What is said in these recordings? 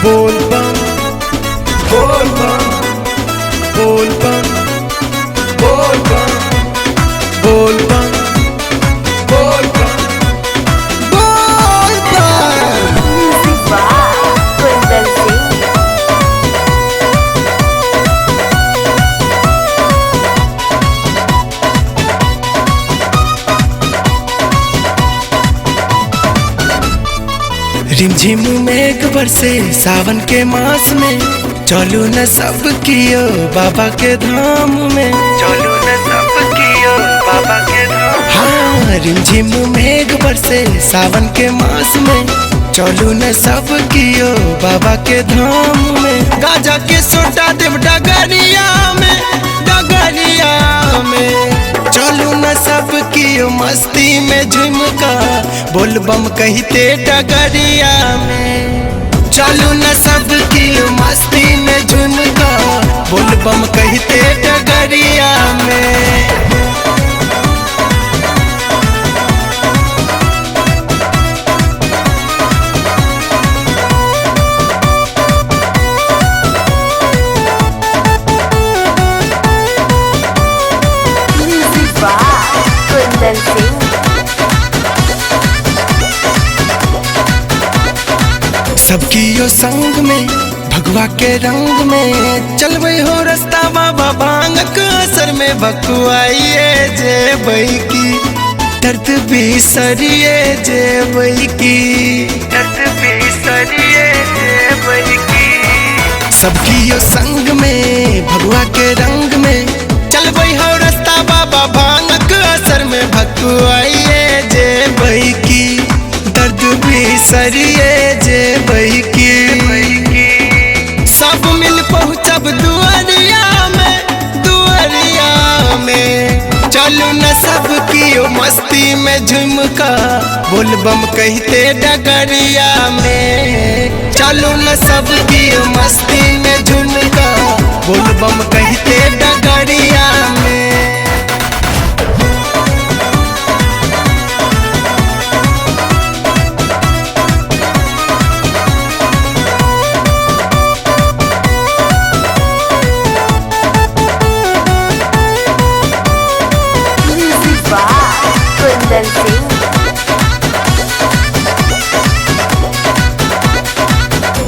बोल बम बोल बम बोल बम बोल बम बोल बम बोल बम बोल बम। Music by Kundan Singh. रिमझिम मेघ बरसे सावन के मास में, चलो न सब कियो बाबा के धाम में, चलो न सब कियो बाबा के धाम। हाँ, रिमझिम मेघ बरसे सावन के मास में, चलो न सब कियो बाबा के धाम में। गाजा के सोटा देव डगरिया में, डगरिया में। चलो न सब कियो मस्ती में झुमका, बोल बम कहते डगरिया में। चलो न सब कियो मस्ती में झुमका, बोल बम कहते डगरिया में। Music by Kundan Singh. सबकी यो संग में भगवा के रंग में, चलवे हो रास्ता बाबा भांगक असर में। भकुआइए जे की दर्द भी सरिये जे की, दर्द भी सरिये जे की। सबकी यो संग में भगवा के रंग में, चलवे हो रास्ता बाबा भांगक असर में। भकुआइए जे की दर्द भी सरिये जे की। सब मिल पहुँचब दुआरिया में, दुआरिया में। चलो न सब कियो मस्ती में झुमका, बोल बम कहते डगरिया में। चलो न सब कियो मस्ती में झुमका, बोल बम कहते डगरिया में। Music by Kundan Singh.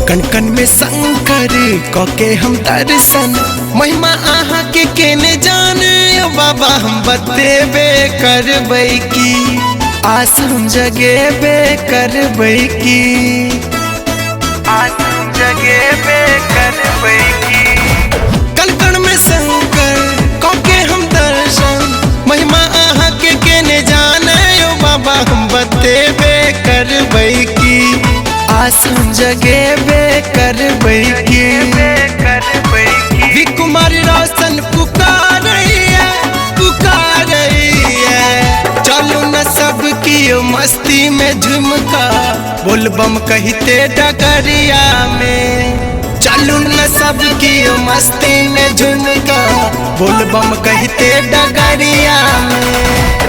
कण कण में शंकर कके हम दर्शन, महिमा आहा के केने जाने। ओ बाबा हम बतेबे करबै की, आस हम जगेबे करबै की, आस हम जगेबे करबै की। कण कण में शंकर कके हम दर्शन, महिमा आहा के केने जाने। ओ बाबा हम बतेबे करबै की, आस हम जगेबे करबै की। विकुमार रोशन पुकारैया, पुकारैया। चलो न सब कियो मस्ती में झुमका, बोल बम कहते डगरिया में। चलो न सब कियो मस्ती में झुमका, बोल बम कहते डगरिया में।